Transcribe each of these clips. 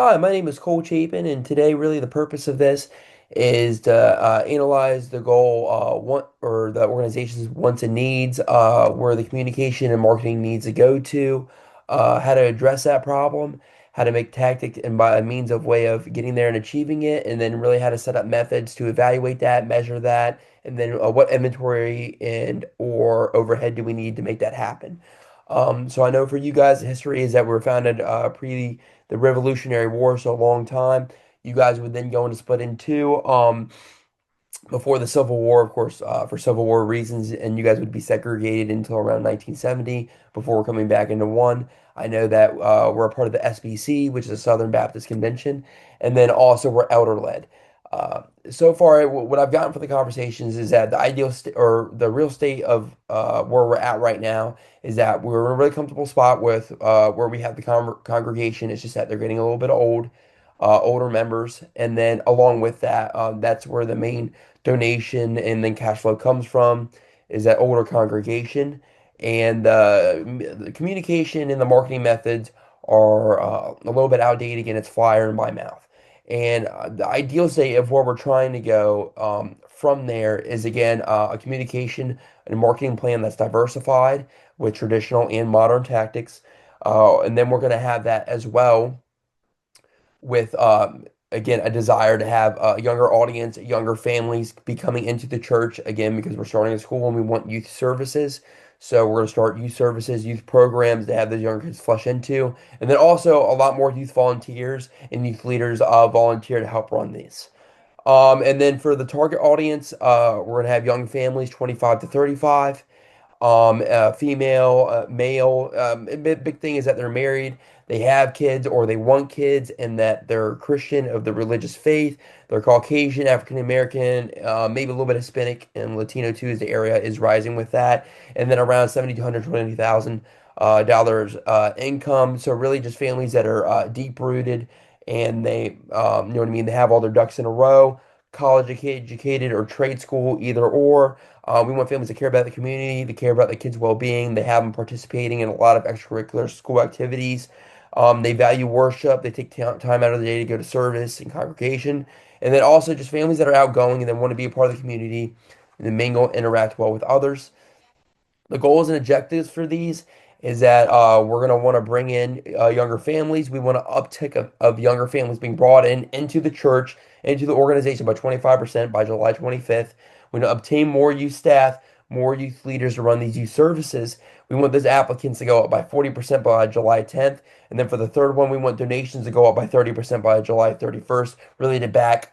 Hi, my name is Cole Chapin, and today, really, the purpose of this is to analyze the goal, what or the organization's wants and needs, where the communication and marketing needs to go to, how to address that problem, how to make tactic and by a means of way of getting there and achieving it, and then really how to set up methods to evaluate that, measure that, and then what inventory and or overhead do we need to make that happen. So I know for you guys, the history is that we were founded pre the Revolutionary War, so a long time. You guys would then go into split in two before the Civil War, of course, for Civil War reasons, and you guys would be segregated until around 1970 before coming back into one. I know that we're a part of the SBC, which is a Southern Baptist Convention, and then also we're elder led. So far, what I've gotten from the conversations is that the ideal state or the real state of where we're at right now is that we're in a really comfortable spot with where we have the congregation. It's just that they're getting a little bit old, older members, and then along with that, that's where the main donation and then cash flow comes from is that older congregation, and the communication and the marketing methods are a little bit outdated. Again, it's flyer and by mouth. And the ideal state of where we're trying to go from there is again a communication and marketing plan that's diversified with traditional and modern tactics. And then we're going to have that as well with again a desire to have a younger audience, younger families be coming into the church again because we're starting a school and we want youth services. So we're going to start youth services, youth programs to have those younger kids flush into, and then also a lot more youth volunteers and youth leaders volunteer to help run these. And then for the target audience, we're going to have young families, 25 to 35, female, male. Big thing is that they're married, they have kids, or they want kids, and that they're Christian of the religious faith. They're Caucasian, African American, maybe a little bit Hispanic and Latino too, as the area is rising with that. And then around 70 to 120,000 dollars income. So really, just families that are deep rooted, and they, you know what I mean. They have all their ducks in a row. College educated or trade school, either or. We want families that care about the community, that care about the kids' well-being. They have them participating in a lot of extracurricular school activities. They value worship. They take time out of the day to go to service and congregation. And then also just families that are outgoing and then want to be a part of the community and then mingle, interact well with others. The goals and objectives for these is that we're going to want to bring in younger families. We want to uptick of younger families being brought into the church, into the organization by 25% by July 25th. We want to obtain more youth staff, more youth leaders to run these youth services. We want those applicants to go up by 40% by July 10th. And then for the third one, we want donations to go up by 30% by July 31st, really to back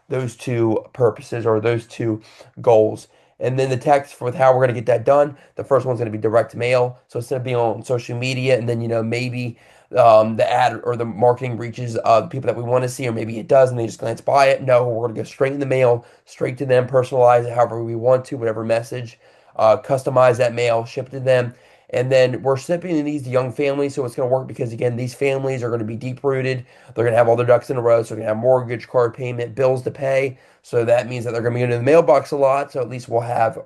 those two purposes or those two goals. And then the text for how we're going to get that done. The first one's going to be direct mail. So instead of being on social media and then, maybe the ad or the marketing reaches the people that we want to see, or maybe it does and they just glance by it. No, we're going to go straight in the mail, straight to them, personalize it however we want to, whatever message, customize that mail, ship it to them. And then we're shipping these to young families, so it's going to work because again, these families are going to be deep rooted. They're going to have all their ducks in a row, so they're going to have mortgage, card payment, bills to pay. So that means that they're going to be going to the mailbox a lot. So at least we'll have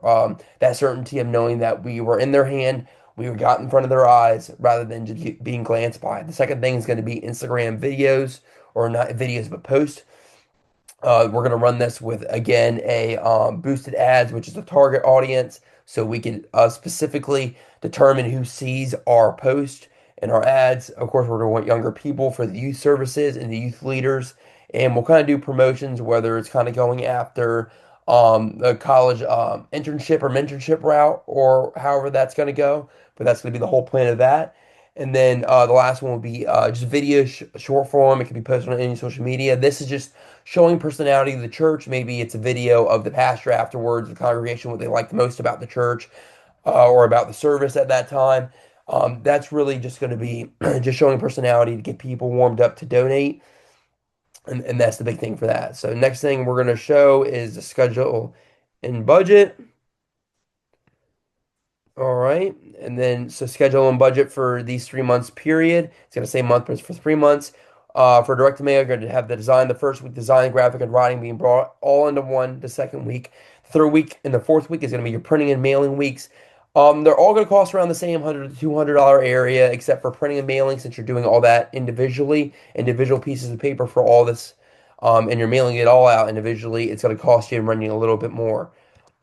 that certainty of knowing that we were in their hand, we got in front of their eyes, rather than just being glanced by. The second thing is going to be Instagram videos, or not videos, but posts. We're going to run this with, again, a boosted ads, which is the target audience. So we can specifically determine who sees our post and our ads. Of course, we're going to want younger people for the youth services and the youth leaders. And we'll kind of do promotions, whether it's kind of going after the college internship or mentorship route, or however that's going to go. But that's going to be the whole plan of that. And then the last one will be just video, short form. It can be posted on any social media. This is just showing personality of the church. Maybe it's a video of the pastor afterwards, the congregation, what they like the most about the church, or about the service at that time. That's really just going to be just showing personality to get people warmed up to donate. And that's the big thing for that. So next thing we're going to show is the schedule and budget. All right. And then, so schedule and budget for these 3 months period. It's going to say month, but it's for 3 months. For direct mail, you're going to have the design, the first week, design, graphic, and writing being brought all into one. The second week, the third week, and the fourth week is going to be your printing and mailing weeks. They're all going to cost around the same $100 to $200 area, except for printing and mailing, since you're doing all that individually, individual pieces of paper for all this, and you're mailing it all out individually. It's going to cost you and run you a little bit more.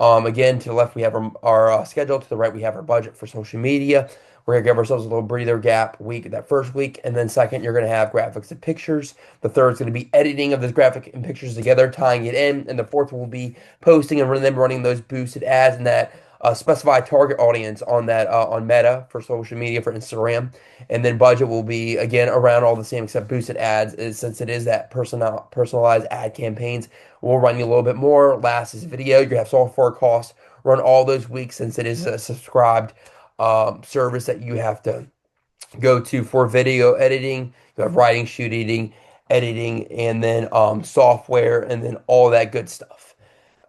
Again, to the left we have our schedule. To the right we have our budget for social media. We're gonna give ourselves a little breather gap week that first week, and then second you're gonna have graphics and pictures. The third is gonna be editing of those graphic and pictures together, tying it in, and the fourth will be posting and then running those boosted ads and that specified target audience on that on Meta for social media for Instagram, and then budget will be again around all the same except boosted ads since it is that personalized ad campaigns. We'll run you a little bit more. Last is video. You have software costs run all those weeks since it is a subscribed service that you have to go to for video editing. You have writing, shooting, editing, and then software, and then all that good stuff.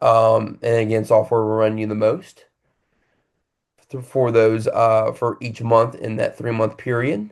And again, software will run you the most for those for each month in that 3 month period.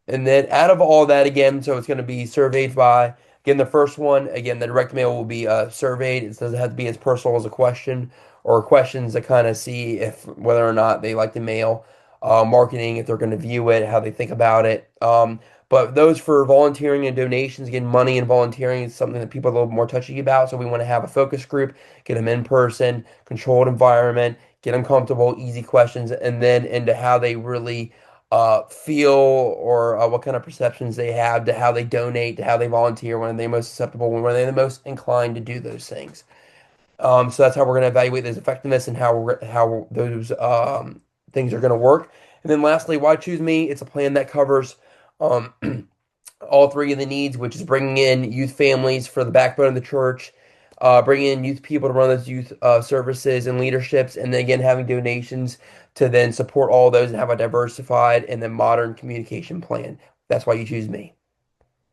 And then out of all that again, so it's going to be surveyed by, again, the first one, again, the direct mail will be surveyed. It doesn't have to be as personal as a question or questions to kind of see if whether or not they like the mail, marketing, if they're going to view it, how they think about it. But those for volunteering and donations, again, money and volunteering is something that people are a little more touchy about. So we want to have a focus group, get them in person, controlled environment, get them comfortable, easy questions, and then into how they really feel or what kind of perceptions they have to how they donate, to how they volunteer, when are they most susceptible, when are they the most inclined to do those things. So that's how we're going to evaluate this effectiveness and how those things are going to work. And then lastly, why choose me? It's a plan that covers um, all three of the needs, which is bringing in youth families for the backbone of the church, bringing in youth people to run those youth services and leaderships, and then again having donations to then support all those and have a diversified and then modern communication plan. That's why you choose me.